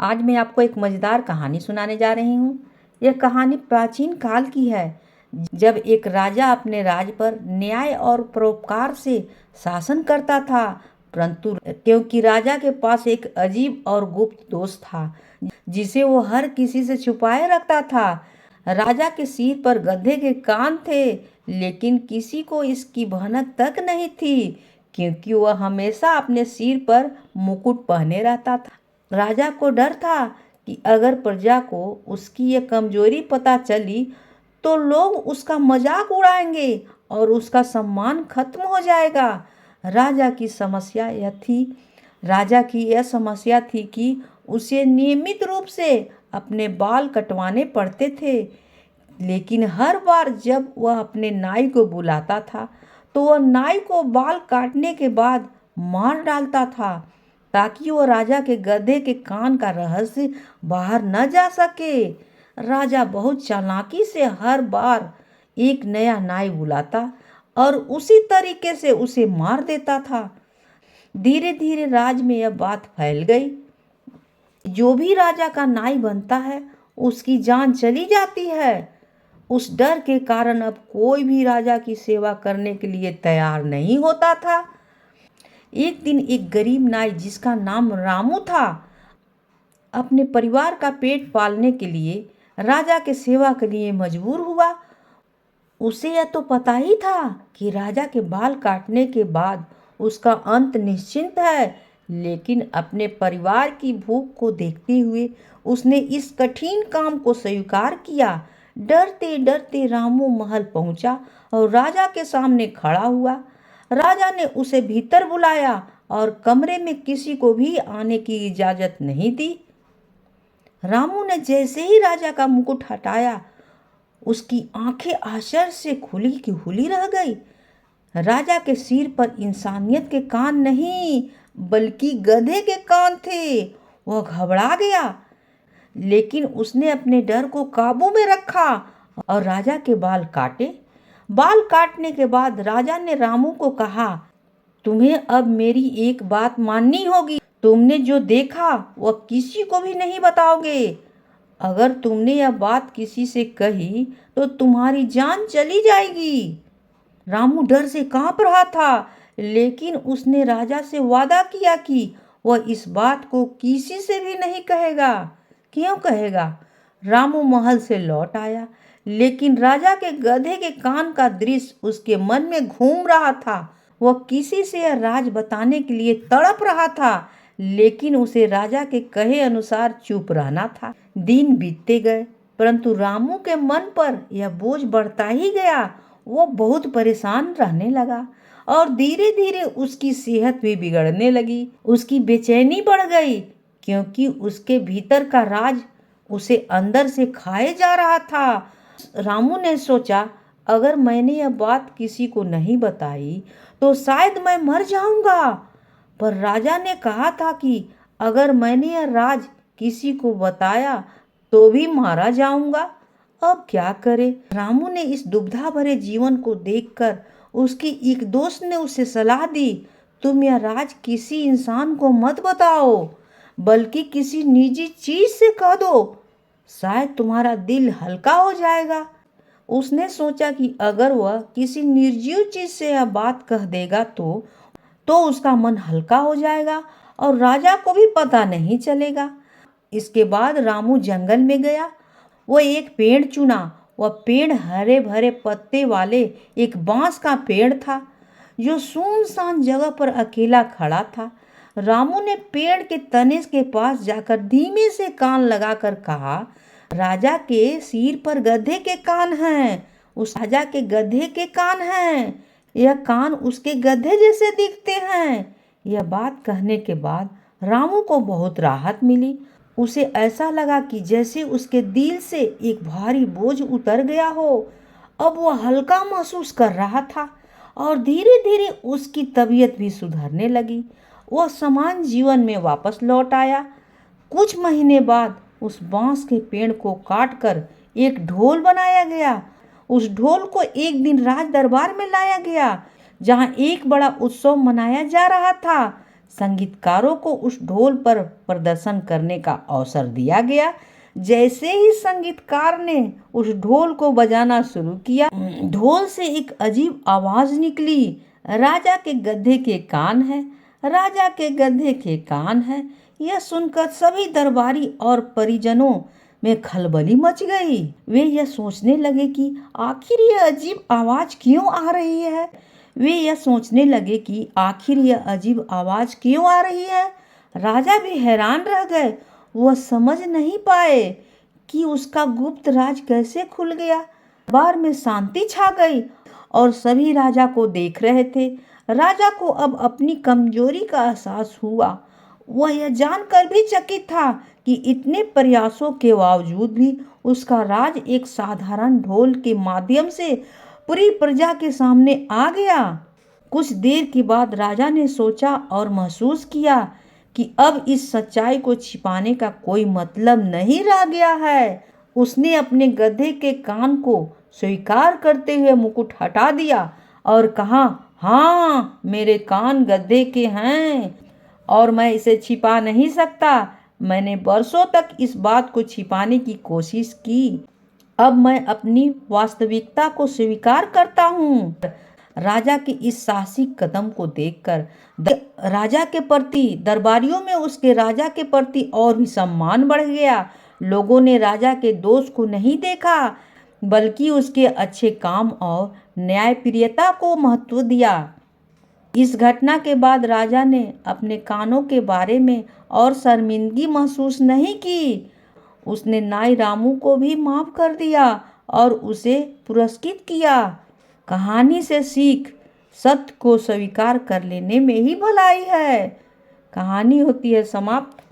आज मैं आपको एक मज़ेदार कहानी सुनाने जा रही हूँ। यह कहानी प्राचीन काल की है, जब एक राजा अपने राज पर न्याय और परोपकार से शासन करता था। परंतु क्योंकि राजा के पास एक अजीब और गुप्त दोस्त था, जिसे वो हर किसी से छुपाए रखता था। राजा के सिर पर गधे के कान थे, लेकिन किसी को इसकी भनक तक नहीं थी, क्योंकि वह हमेशा अपने सिर पर मुकुट पहने रहता था। राजा को डर था कि अगर प्रजा को उसकी ये कमजोरी पता चली तो लोग उसका मजाक उड़ाएंगे और उसका सम्मान खत्म हो जाएगा। राजा की यह समस्या थी कि उसे नियमित रूप से अपने बाल कटवाने पड़ते थे, लेकिन हर बार जब वह अपने नाई को बुलाता था तो वह नाई को बाल काटने के बाद मार डालता था, ताकि वो राजा के गधे के कान का रहस्य बाहर न जा सके। राजा बहुत चालाकी से हर बार एक नया नाई बुलाता और उसी तरीके से उसे मार देता था। धीरे धीरे राज में यह बात फैल गई, जो भी राजा का नाई बनता है उसकी जान चली जाती है। उस डर के कारण अब कोई भी राजा की सेवा करने के लिए तैयार नहीं होता था। एक दिन एक गरीब नाई, जिसका नाम रामू था, अपने परिवार का पेट पालने के लिए राजा के सेवा के लिए मजबूर हुआ। उसे यह तो पता ही था कि राजा के बाल काटने के बाद उसका अंत निश्चिंत है, लेकिन अपने परिवार की भूख को देखते हुए उसने इस कठिन काम को स्वीकार किया। डरते डरते रामू महल पहुंचा और राजा के सामने खड़ा हुआ। राजा ने उसे भीतर बुलाया और कमरे में किसी को भी आने की इजाजत नहीं दी। रामू ने जैसे ही राजा का मुकुट हटाया, उसकी आंखें आश्चर्य से खुली की खुली रह गई। राजा के सिर पर इंसानियत के कान नहीं, बल्कि गधे के कान थे। वह घबरा गया, लेकिन उसने अपने डर को काबू में रखा और राजा के बाल काटे। बाल काटने के बाद राजा ने रामू को कहा, तुम्हें अब मेरी एक बात माननी होगी। तुमने जो देखा वह किसी को भी नहीं बताओगे। अगर तुमने यह बात किसी से कही तो तुम्हारी जान चली जाएगी। रामू डर से कांप रहा था, लेकिन उसने राजा से वादा किया कि वह इस बात को किसी से भी नहीं कहेगा। क्यों कहेगा? रामू महल से लौट आया, लेकिन राजा के गधे के कान का दृश्य उसके मन में घूम रहा था। वह किसी से यह राज बताने के लिए तड़प रहा था, लेकिन उसे राजा के कहे अनुसार चुप रहना था। दिन बीतते गए, परंतु रामू के मन पर यह बोझ बढ़ता ही गया। वो बहुत परेशान रहने लगा और धीरे धीरे उसकी सेहत भी बिगड़ने लगी। उसकी बेचैनी बढ़ गई, क्योंकि उसके भीतर का राज उसे अंदर से खाए जा रहा था। रामू ने सोचा, अगर मैंने यह बात किसी को नहीं बताई तो शायद मैं मर जाऊंगा। पर राजा ने कहा था कि अगर मैंने यह राज किसी को बताया तो भी मारा जाऊंगा। अब क्या करे? रामू ने इस दुविधा भरे जीवन को देखकर उसकी एक दोस्त ने उसे सलाह दी, तुम यह राज किसी इंसान को मत बताओ, बल्कि किसी निजी चीज से कह दो, शायद तुम्हारा दिल हल्का हो जाएगा। उसने सोचा कि अगर वह किसी निर्जीव चीज से यह बात कह देगा तो उसका मन हल्का हो जाएगा और राजा को भी पता नहीं चलेगा। इसके बाद रामू जंगल में गया। वो एक पेड़ चुना। वह पेड़ हरे भरे पत्ते वाले एक बांस का पेड़ था, जो सुनसान जगह पर अकेला खड़ा था। रामू ने पेड़ के तने के पास जाकर धीमे से कान लगाकर कहा, राजा के सिर पर गधे के कान हैं। उस राजा के गधे के कान हैं। यह कान उसके गधे जैसे दिखते हैं। यह बात कहने के बाद रामू को बहुत राहत मिली। उसे ऐसा लगा कि जैसे उसके दिल से एक भारी बोझ उतर गया हो। अब वह हल्का महसूस कर रहा था और धीरे धीरे उसकी तबीयत भी सुधरने लगी। वह सामान्य जीवन में वापस लौट आया। कुछ महीने बाद उस बांस के पेड़ को काटकर एक ढोल बनाया गया। उस ढोल को एक दिन राज दरबार में लाया गया, जहां एक बड़ा उत्सव मनाया जा रहा था। संगीतकारों को उस ढोल पर प्रदर्शन करने का अवसर दिया गया। जैसे ही संगीतकार ने उस ढोल को बजाना शुरू किया, ढोल से एक अजीब आवाज निकली, राजा के गधे के कान है, राजा के गधे के कान है। यह सुनकर सभी दरबारी और परिजनों में खलबली मच गई। वे यह सोचने लगे कि आखिर यह अजीब आवाज क्यों आ रही है। राजा भी हैरान रह गए। वह समझ नहीं पाए कि उसका गुप्त राज कैसे खुल गया। दरबार में शांति छा गई और सभी राजा को देख रहे थे। राजा को अब अपनी कमजोरी का एहसास हुआ। वह यह जानकर भी चकित था कि इतने प्रयासों के बावजूद भी उसका राज एक साधारण ढोल के माध्यम से पूरी प्रजा के सामने आ गया। कुछ देर के बाद राजा ने सोचा और महसूस किया कि अब इस सच्चाई को छिपाने का कोई मतलब नहीं रह गया है। उसने अपने गधे के कान को स्वीकार करते हुए मुकुट हटा दिया और कहा, हाँ, मेरे कान गधे के हैं और मैं इसे छिपा नहीं सकता। मैंने बरसों तक इस बात को छिपाने की कोशिश की। अब मैं अपनी वास्तविकता को स्वीकार करता हूँ। राजा के इस साहसिक कदम को देखकर राजा के प्रति दरबारियों में उसके राजा के प्रति और भी सम्मान बढ़ गया। लोगों ने राजा के दोष को नहीं देखा, बल्कि उसके अच्छे काम और न्यायप्रियता को महत्व दिया। इस घटना के बाद राजा ने अपने कानों के बारे में और शर्मिंदगी महसूस नहीं की। उसने नाई रामू को भी माफ कर दिया और उसे पुरस्कृत किया। कहानी से सीख, सत्य को स्वीकार कर लेने में ही भलाई है। कहानी होती है समाप्त।